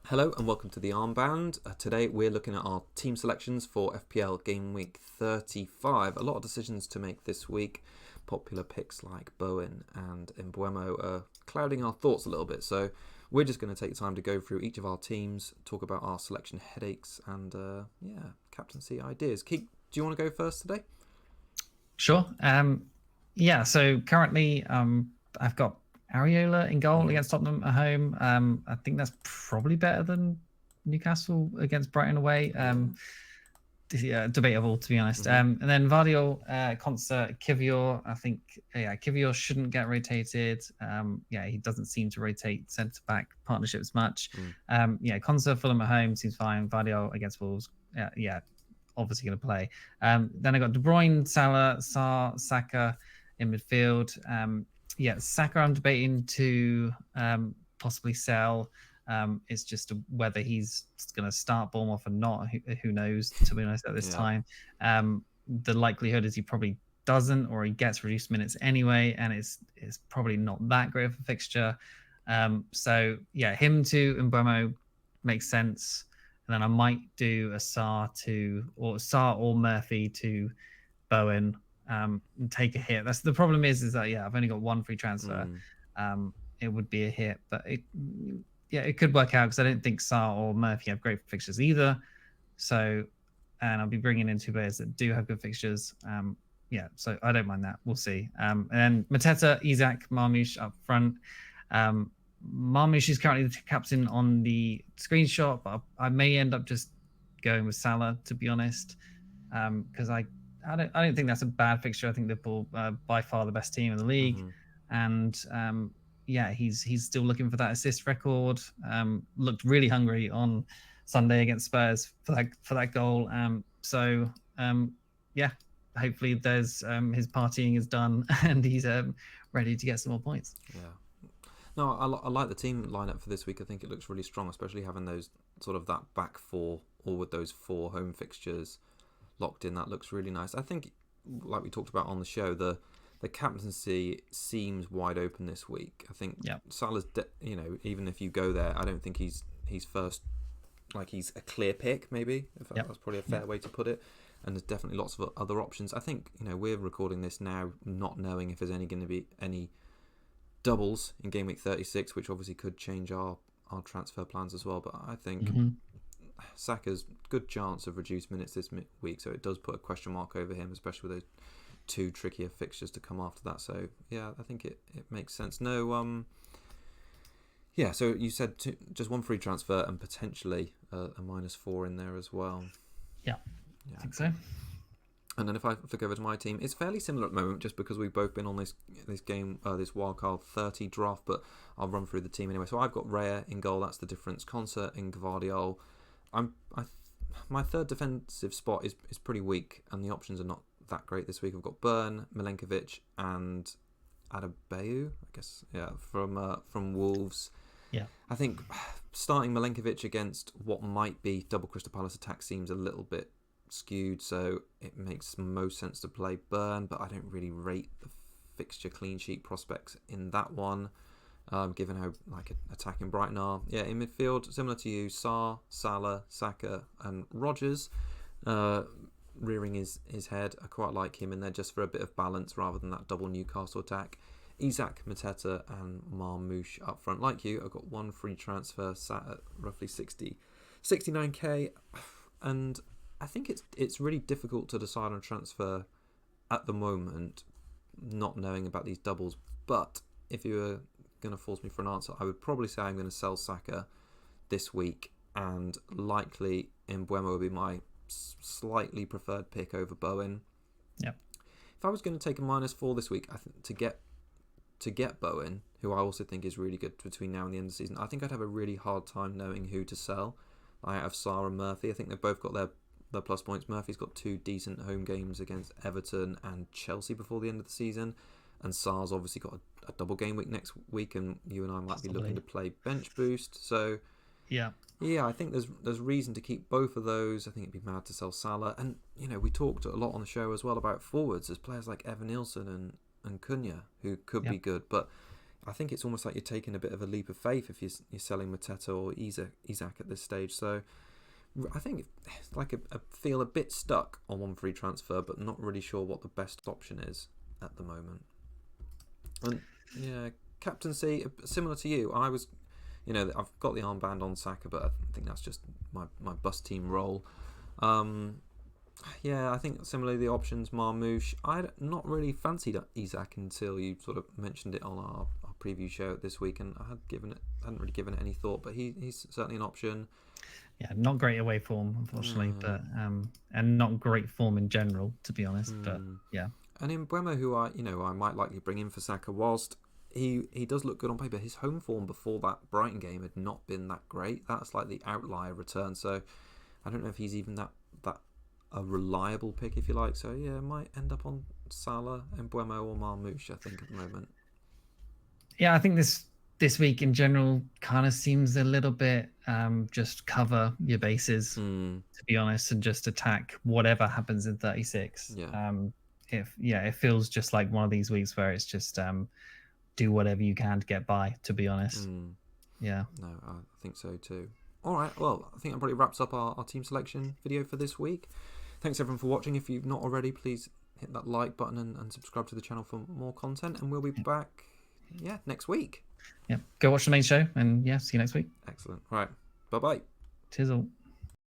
Hello and welcome to the Armband. Today we're looking at our team selections for FPL Game Week 35. A lot of decisions to make this week. Popular picks like Bowen and Mbeumo are clouding our thoughts a little bit. So we're just going to take time to go through each of our teams, talk about our selection headaches and captaincy ideas. Keith, do you want to go first today? Sure. So currently I've got Areola in goal against Tottenham at home. I think that's probably better than Newcastle against Brighton away. Debatable, to be honest. And then Vardiol, Konsa, Kivior. I think Kivior shouldn't get rotated. He doesn't seem to rotate centre back partnerships much. Konsa, Fulham at home seems fine. Vardiol against Wolves. Obviously going to play. Then I got De Bruyne, Salah, Sarr, Saka in midfield. Saka I'm debating to possibly sell. It's just whether he's going to start Bournemouth or not. Who knows, to be honest, at this time. The likelihood is he probably doesn't, or he gets reduced minutes anyway, and it's probably not that great of a fixture. Him to Mbeumo makes sense. And then I might do a Sarr or Murphy to Bowen and take a hit. That's the problem is that I've only got one free transfer. It would be a hit, but it could work out because I don't think Sarr or Murphy have great fixtures either. So, and I'll be bringing in two players that do have good fixtures. So I don't mind that. We'll see. And then Mateta, Isak, Marmoush up front. Marmoush is currently the captain on the screenshot, but I may end up just going with Salah, to be honest, because I don't think that's a bad fixture. I think Liverpool by far the best team in the league, and he's still looking for that assist record. Looked really hungry on Sunday against Spurs for that goal. Hopefully there's his partying is done and he's ready to get some more points. Yeah. No, I like the team lineup for this week. I think it looks really strong, especially having those sort of that back four, or with those four home fixtures locked in. That looks really nice. I think, like we talked about on the show, the captaincy seems wide open this week. I think Salah's, even if you go there, I don't think he's first. Like he's a clear pick, maybe. That's probably a fair way to put it. And there's definitely lots of other options. I think we're recording this now, not knowing if there's going to be any doubles in game week 36, which obviously could change our transfer plans as well. But I think Saka's good chance of reduced minutes this week, so it does put a question mark over him, especially with those two trickier fixtures to come after that. So I think it makes sense. So you said just one free transfer and potentially a -4 in there as well. I think so. And then if I flick over to my team, it's fairly similar at the moment, just because we've both been on this game, this wildcard 30 draft. But I'll run through the team anyway. So I've got Raya in goal. That's the difference. Konsa in Gvardiol. My third defensive spot is pretty weak, and the options are not that great this week. I've got Burn, Milenkovic, and Adebayo, I guess. From Wolves. Yeah. I think starting Milenkovic against what might be double Crystal Palace attack seems a little bit skewed, so it makes most sense to play Burn, but I don't really rate the fixture clean sheet prospects in that one, given how attacking Brighton are. In midfield, similar to you, Sarr, Salah, Saka and Rodgers rearing his head. I quite like him in there just for a bit of balance rather than that double Newcastle attack. Isak, Mateta and Marmoush up front. Like you, I've got one free transfer sat at roughly 69k, and I think it's really difficult to decide on a transfer at the moment, not knowing about these doubles. But if you were going to force me for an answer, I would probably say I'm going to sell Saka this week, and likely Mbeumo will be my slightly preferred pick over Bowen. Yeah. If I was going to take a -4 this week, I think to get Bowen, who I also think is really good between now and the end of the season, I think I'd have a really hard time knowing who to sell. I have Sarr and Murphy. I think they've both got their plus points. Murphy's got 2 decent home games against Everton and Chelsea before the end of the season, and Sarr's obviously got a double game week next week, and you and I might be looking to play bench boost. So I think there's reason to keep both of those. I think it'd be mad to sell Salah, and we talked a lot on the show as well about forwards. There's players like Evan Nilsson and Cunha who could be good, but I think it's almost like you're taking a bit of a leap of faith if you're selling Mateta or Isak at this stage. So I think it's like I feel a bit stuck on one free transfer, but not really sure what the best option is at the moment. And yeah, captaincy, similar to you, I was, I've got the armband on Saka, but I think that's just my bus team role. Yeah, I think similarly the options, Marmoush. I'd not really fancied Isak until you sort of mentioned it on our preview show this week, and I hadn't really given it any thought, but he's certainly an option. Yeah, not great away form, unfortunately, but and not great form in general, to be honest. But yeah. And in Mbeumo, who I might likely bring in for Saka, whilst he does look good on paper, his home form before that Brighton game had not been that great. That's like the outlier return. So I don't know if he's even that a reliable pick, if you like. So yeah, it might end up on Salah, Mbeumo, or Marmoush, I think, at the moment. Yeah, I think this week in general kind of seems a little bit just cover your bases, to be honest, and just attack whatever happens in 36. Yeah. It feels just like one of these weeks where it's just do whatever you can to get by, to be honest. Yeah. No, I think so too. All right, well, I think that probably wraps up our team selection video for this week. Thanks everyone for watching. If you've not already, please hit that like button and subscribe to the channel for more content, and we'll be back next week. Yeah, go watch the main show, and see you next week. Excellent. Right, bye-bye. Cheers all.